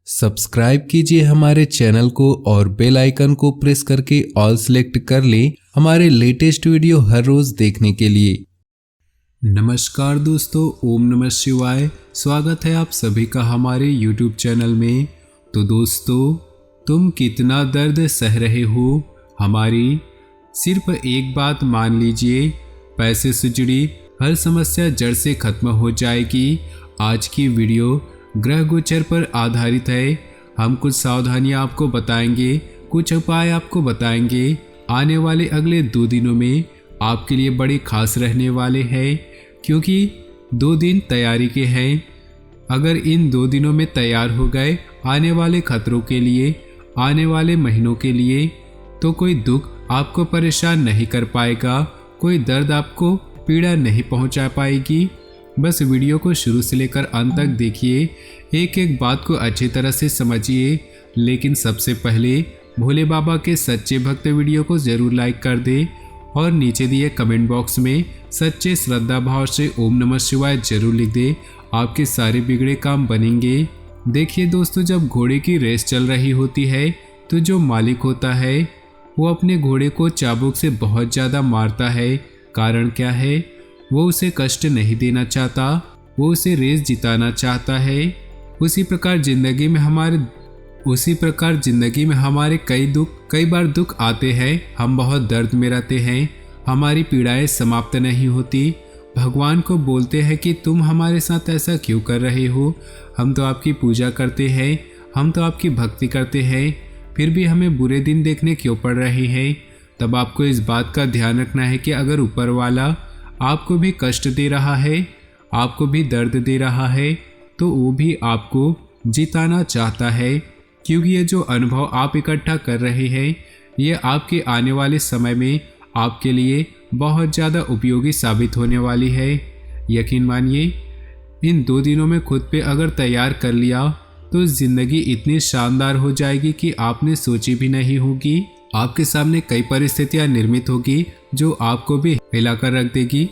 Subscribe कीजिए हमारे channel को और बेल आइकन को प्रेस करके ऑल सेलेक्ट कर लें हमारे लेटेस्ट वीडियो हर रोज देखने के लिए। नमस्कार दोस्तों, ओम नमः शिवाय। स्वागत है आप सभी का हमारे YouTube चैनल में। तो दोस्तों, तुम कितना दर्द सह रहे हो, हमारी सिर्फ एक बात मान लीजिए, पैसे से जुड़ी हर समस्या जड़ से खत्म हो जाएगी। आज की वीडियो ग्रह गोचर पर आधारित है। हम कुछ सावधानियां आपको बताएंगे, कुछ उपाय आपको बताएंगे। आने वाले अगले 2 दिनों में आपके लिए बड़े खास रहने वाले हैं, क्योंकि 2 दिन तैयारी के हैं। अगर इन 2 दिनों में तैयार हो गए आने वाले खतरों के लिए, आने वाले महीनों के लिए, तो कोई दुख आपको परेशान नहीं कर पाएगा, कोई दर्द आपको पीड़ा नहीं पहुंचा पाएगी। बस वीडियो को शुरू से लेकर अंत तक देखिए, एक एक बात को अच्छी तरह से समझिए। लेकिन सबसे पहले भोले बाबा के सच्चे भक्त वीडियो को ज़रूर लाइक कर दे और नीचे दिए कमेंट बॉक्स में सच्चे श्रद्धा भाव से ओम नमः शिवाय जरूर लिख दे। आपके सारे बिगड़े काम बनेंगे। देखिए दोस्तों, जब घोड़े की रेस चल रही होती है तो जो मालिक होता है वो अपने घोड़े को चाबुक से बहुत ज़्यादा मारता है। कारण क्या है? वो उसे कष्ट नहीं देना चाहता, वो उसे रेस जिताना चाहता है। उसी प्रकार जिंदगी में हमारे कई बार दुख आते हैं। हम बहुत दर्द में रहते हैं, हमारी पीड़ाएं समाप्त नहीं होती। भगवान को बोलते हैं कि तुम हमारे साथ ऐसा क्यों कर रहे हो? हम तो आपकी पूजा करते हैं, हम तो आपकी भक्ति करते हैं, फिर भी हमें बुरे दिन देखने क्यों पड़ रहे हैं? तब आपको इस बात का ध्यान रखना है कि अगर ऊपर वाला आपको भी कष्ट दे रहा है, आपको भी दर्द दे रहा है, तो वो भी आपको जिताना चाहता है। क्योंकि ये जो अनुभव आप इकट्ठा कर रहे हैं, ये आपके आने वाले समय में आपके लिए बहुत ज़्यादा उपयोगी साबित होने वाली है। यकीन मानिए, इन 2 दिनों में खुद पे अगर तैयार कर लिया तो ज़िंदगी इतनी शानदार हो जाएगी कि आपने सोची भी नहीं होगी। आपके सामने कई परिस्थितियां निर्मित होगी जो आपको भी हिलाकर रख देगी।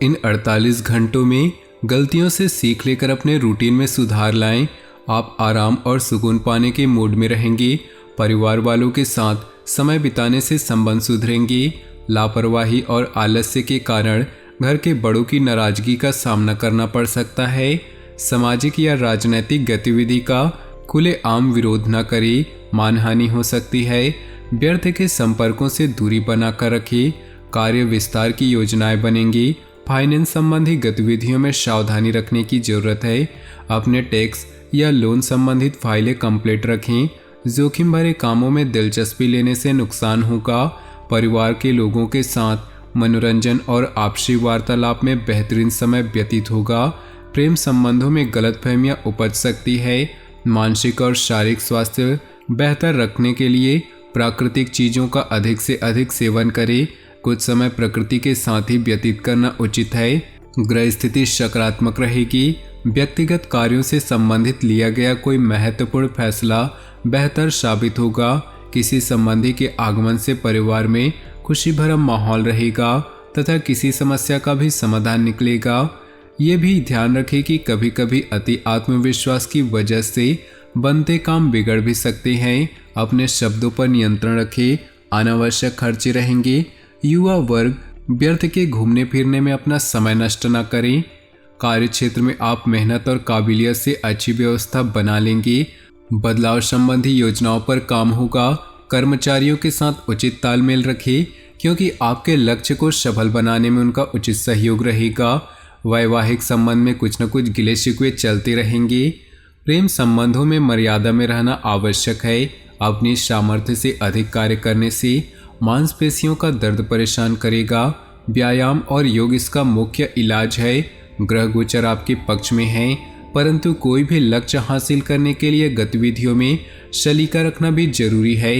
इन 48 घंटों में गलतियों से सीख लेकर अपने रूटीन में सुधार लाएं। आप आराम और सुकून पाने के मूड में रहेंगे। परिवार वालों के साथ समय बिताने से संबंध सुधरेंगे। लापरवाही और आलस्य के कारण घर के बड़ों की नाराजगी का सामना करना पड़ सकता है। सामाजिक या राजनीतिक गतिविधि का खुलेआम विरोध न करें, मानहानि हो सकती है। व्यर्थ के संपर्कों से दूरी बनाकर रखें। कार्य विस्तार की योजनाएं बनेंगी। फाइनेंस संबंधी गतिविधियों में सावधानी रखने की जरूरत है। अपने टैक्स या लोन संबंधित फाइलें कंप्लीट रखें। जोखिम भरे कामों में दिलचस्पी लेने से नुकसान होगा। परिवार के लोगों के साथ मनोरंजन और आपसी वार्तालाप में बेहतरीन समय व्यतीत होगा। प्रेम संबंधों में गलतफहमियां उपज सकती है। मानसिक और शारीरिक स्वास्थ्य बेहतर रखने के लिए प्राकृतिक चीज़ों का अधिक से अधिक सेवन करें। कुछ समय प्रकृति के साथ ही व्यतीत करना उचित है। ग्रह स्थिति सकारात्मक रहेगी। व्यक्तिगत कार्यों से संबंधित लिया गया कोई महत्वपूर्ण फैसला बेहतर साबित होगा। किसी संबंधी के आगमन से परिवार में खुशी भरा माहौल रहेगा तथा किसी समस्या का भी समाधान निकलेगा। ये भी ध्यान रखें कि कभी कभी अति आत्मविश्वास की वजह से बनते काम बिगड़ भी सकते हैं। अपने शब्दों पर नियंत्रण रखें। अनावश्यक खर्चे रहेंगे। युवा वर्ग व्यर्थ के घूमने फिरने में अपना समय नष्ट न करें। कार्य क्षेत्र में आप मेहनत और काबिलियत से अच्छी व्यवस्था बना लेंगे। बदलाव संबंधी योजनाओं पर काम होगा। कर्मचारियों के साथ उचित तालमेल रखें, क्योंकि आपके लक्ष्य को सफल बनाने में उनका उचित सहयोग रहेगा। वैवाहिक संबंध में कुछ न कुछ गिले शिकवे चलते रहेंगे। प्रेम संबंधों में मर्यादा में रहना आवश्यक है। अपनी सामर्थ्य से अधिक कार्य करने से मांसपेशियों का दर्द परेशान करेगा। व्यायाम और योग इसका मुख्य इलाज है। ग्रह गोचर आपके पक्ष में है, परंतु कोई भी लक्ष्य हासिल करने के लिए गतिविधियों में सलीका रखना भी जरूरी है।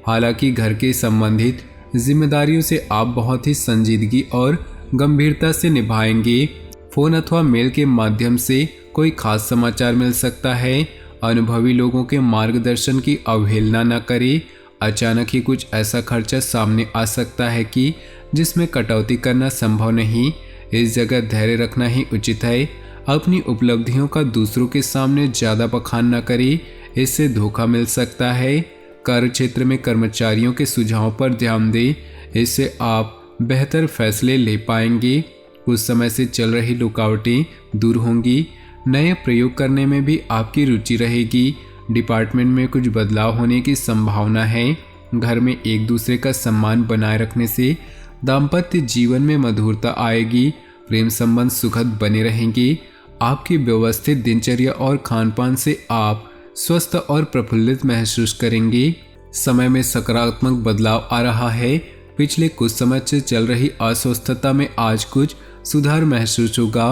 हालांकि घर के संबंधित जिम्मेदारियों से आप बहुत ही संजीदगी और गंभीरता से निभाएंगे। फोन अथवा मेल के माध्यम से कोई खास समाचार मिल सकता है। अनुभवी लोगों के मार्गदर्शन की अवहेलना न करें। अचानक ही कुछ ऐसा खर्चा सामने आ सकता है कि जिसमें कटौती करना संभव नहीं। इस जगह धैर्य रखना ही उचित है। अपनी उपलब्धियों का दूसरों के सामने ज़्यादा बखान न करें। इससे धोखा मिल सकता है। कार्य क्षेत्र में कर्मचारियों के सुझावों पर ध्यान दें, इससे आप बेहतर फैसले ले पाएंगे। कुछ समय से चल रही रुकावटें दूर होंगी। नए प्रयोग करने में भी आपकी रुचि रहेगी। डिपार्टमेंट में कुछ बदलाव होने की संभावना है। घर में एक दूसरे का सम्मान बनाए रखने से दाम्पत्य जीवन में मधुरता आएगी। प्रेम संबंध सुखद बने रहेंगे। आपकी व्यवस्थित दिनचर्या और खानपान से आप स्वस्थ और प्रफुल्लित महसूस करेंगे। समय में सकारात्मक बदलाव आ रहा है। पिछले कुछ समय से चल रही अस्वस्थता में आज कुछ सुधार महसूस होगा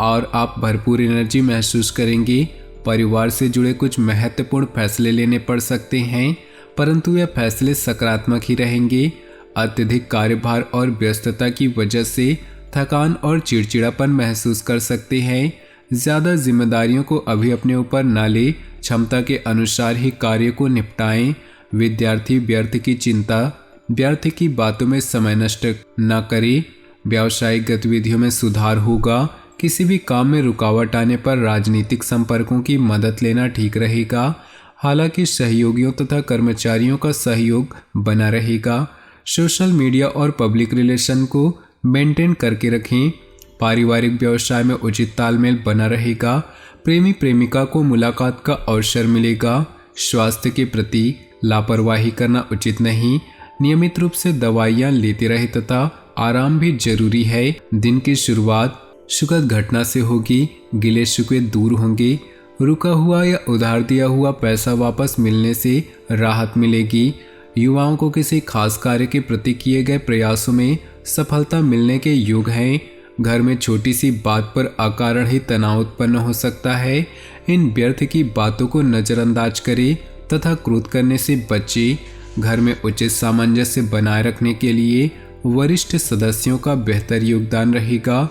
और आप भरपूर एनर्जी महसूस करेंगे। परिवार से जुड़े कुछ महत्वपूर्ण फैसले लेने पड़ सकते हैं, परंतु यह फैसले सकारात्मक ही रहेंगे। अत्यधिक कार्यभार और व्यस्तता की वजह से थकान और चिड़चिड़ापन महसूस कर सकते हैं। ज़्यादा जिम्मेदारियों को अभी अपने ऊपर न ले, क्षमता के अनुसार ही कार्य को निपटाएं। विद्यार्थी व्यर्थ की चिंता, व्यर्थ की बातों में समय नष्ट न करें। व्यावसायिक गतिविधियों में सुधार होगा। किसी भी काम में रुकावट आने पर राजनीतिक संपर्कों की मदद लेना ठीक रहेगा। हालांकि सहयोगियों तथा कर्मचारियों का सहयोग बना रहेगा। सोशल मीडिया और पब्लिक रिलेशन को मेंटेन करके रखें। पारिवारिक व्यवसाय में उचित तालमेल बना रहेगा। प्रेमी प्रेमिका को मुलाकात का अवसर मिलेगा। स्वास्थ्य के प्रति लापरवाही करना उचित नहीं। नियमित रूप से दवाइयाँ लेते रहे तथा आराम भी जरूरी है। दिन की शुरुआत सुखद घटना से होगी। गिले शिकवे दूर होंगे। रुका हुआ या उधार दिया हुआ पैसा वापस मिलने से राहत मिलेगी। युवाओं को किसी खास कार्य के प्रति किए गए प्रयासों में सफलता मिलने के योग हैं। घर में छोटी सी बात पर अकारण ही तनाव उत्पन्न हो सकता है। इन व्यर्थ की बातों को नज़रअंदाज करें तथा क्रोध करने से बचें। घर में उचित सामंजस्य बनाए रखने के लिए वरिष्ठ सदस्यों का बेहतर योगदान रहेगा।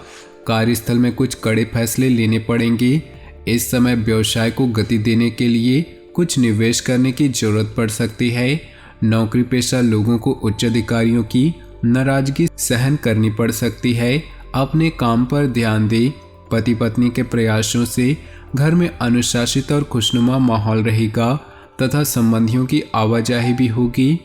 कार्यस्थल में कुछ कड़े फैसले लेने पड़ेंगे। इस समय व्यवसाय को गति देने के लिए कुछ निवेश करने की जरूरत पड़ सकती है। नौकरी पेशा लोगों को उच्च अधिकारियों की नाराजगी सहन करनी पड़ सकती है। अपने काम पर ध्यान दें। पति पत्नी के प्रयासों से घर में अनुशासित और खुशनुमा माहौल रहेगा तथा संबंधियों की आवाजाही भी होगी।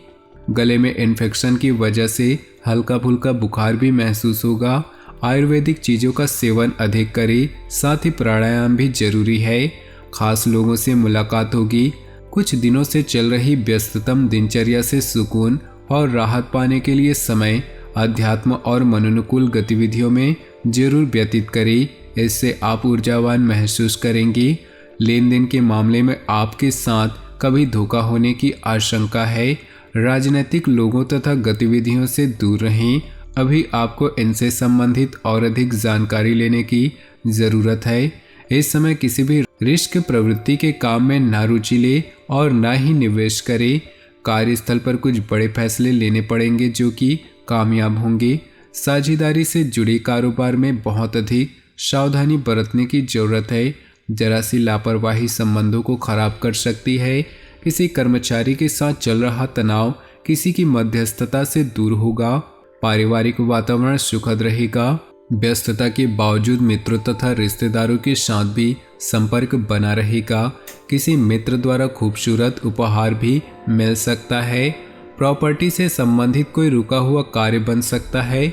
गले में इन्फेक्शन की वजह से हल्का फुल्का बुखार भी महसूस होगा। आयुर्वेदिक चीज़ों का सेवन अधिक करें। साथ ही प्राणायाम भी जरूरी है। खास लोगों से मुलाकात होगी। कुछ दिनों से चल रही व्यस्ततम दिनचर्या से सुकून और राहत पाने के लिए समय अध्यात्म और मनोनुकूल गतिविधियों में जरूर व्यतीत करें। इससे आप ऊर्जावान महसूस करेंगे। लेन देन के मामले में आपके साथ कभी धोखा होने की आशंका है। राजनीतिक लोगों तथा गतिविधियों से दूर रहें। अभी आपको इनसे संबंधित और अधिक जानकारी लेने की ज़रूरत है। इस समय किसी भी रिस्क प्रवृत्ति के काम में ना रुचि ले और ना ही निवेश करें। कार्यस्थल पर कुछ बड़े फैसले लेने पड़ेंगे जो कि कामयाब होंगे। साझेदारी से जुड़े कारोबार में बहुत अधिक सावधानी बरतने की ज़रूरत है। जरा सी लापरवाही संबंधों को खराब कर सकती है। किसी कर्मचारी के साथ चल रहा तनाव किसी की मध्यस्थता से दूर होगा। पारिवारिक वातावरण सुखद रहेगा। व्यस्तता के बावजूद मित्रों तथा रिश्तेदारों के साथ भी संपर्क बना रहेगा। किसी मित्र द्वारा खूबसूरत उपहार भी मिल सकता है। प्रॉपर्टी से संबंधित कोई रुका हुआ कार्य बन सकता है।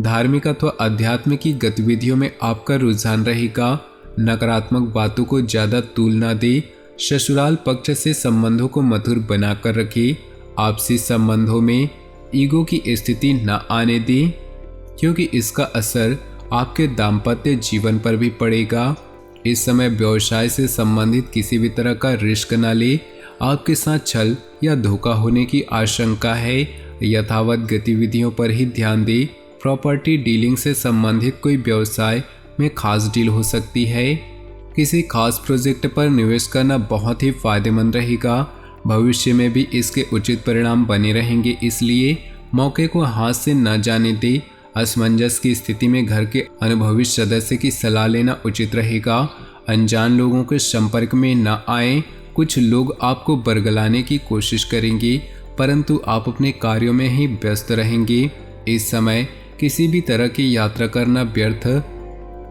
धार्मिक अथवा अध्यात्म की गतिविधियों में आपका रुझान रहेगा। नकारात्मक बातों को ज़्यादा तूल ना दे। ससुराल पक्ष से संबंधों को मधुर बनाकर रखें। आपसी संबंधों में ईगो की स्थिति न आने दें, क्योंकि इसका असर आपके दाम्पत्य जीवन पर भी पड़ेगा। इस समय व्यवसाय से संबंधित किसी भी तरह का रिस्क न ले। आपके साथ छल या धोखा होने की आशंका है। यथावत गतिविधियों पर ही ध्यान दें। प्रॉपर्टी डीलिंग से संबंधित कोई व्यवसाय में खास डील हो सकती है। किसी खास प्रोजेक्ट पर निवेश करना बहुत ही फायदेमंद रहेगा। भविष्य में भी इसके उचित परिणाम बने रहेंगे, इसलिए मौके को हाथ से न जाने दें। असमंजस की स्थिति में घर के अनुभवी सदस्य की सलाह लेना उचित रहेगा। अनजान लोगों के संपर्क में न आएं। कुछ लोग आपको बरगलाने की कोशिश करेंगे, परंतु आप अपने कार्यों में ही व्यस्त रहेंगे। इस समय किसी भी तरह की यात्रा करना व्यर्थ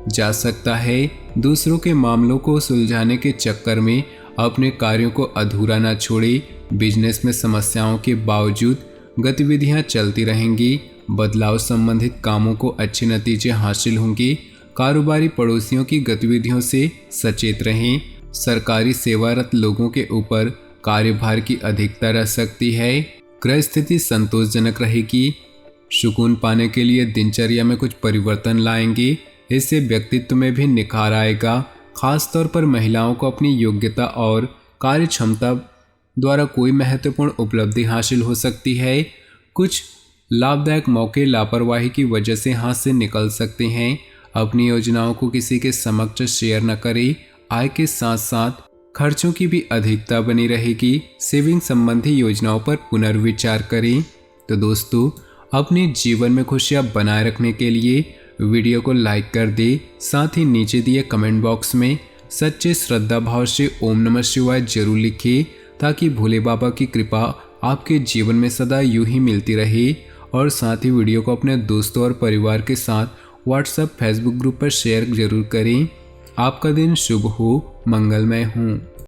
जा सकता है। दूसरों के मामलों को सुलझाने के चक्कर में अपने कार्यों को अधूरा न छोड़े। बिजनेस में समस्याओं के बावजूद गतिविधियां चलती रहेंगी। बदलाव संबंधित कामों को अच्छे नतीजे हासिल होंगे। कारोबारी पड़ोसियों की गतिविधियों से सचेत रहें। सरकारी सेवारत लोगों के ऊपर कार्यभार की अधिकता रह सकती है। गृह स्थिति संतोषजनक रहेगी। सुकून पाने के लिए दिनचर्या में कुछ परिवर्तन लाएंगे। इससे व्यक्तित्व में भी निखार आएगा। खासतौर पर महिलाओं को अपनी योग्यता और कार्य क्षमता द्वारा कोई महत्वपूर्ण उपलब्धि हासिल हो सकती है। कुछ लाभदायक मौके लापरवाही की वजह से हाथ से निकल सकते हैं। अपनी योजनाओं को किसी के समक्ष शेयर न करें। आय के साथ साथ खर्चों की भी अधिकता बनी रहेगी। सेविंग संबंधी योजनाओं पर पुनर्विचार करें। तो दोस्तों, अपने जीवन में खुशियां बनाए रखने के लिए वीडियो को लाइक कर दे। साथ ही नीचे दिए कमेंट बॉक्स में सच्चे श्रद्धा भाव से ओम नमः शिवाय जरूर लिखिए, ताकि भोले बाबा की कृपा आपके जीवन में सदा यूं ही मिलती रहे। और साथ ही वीडियो को अपने दोस्तों और परिवार के साथ व्हाट्सएप फेसबुक ग्रुप पर शेयर जरूर करें। आपका दिन शुभ हो, मंगलमय हो।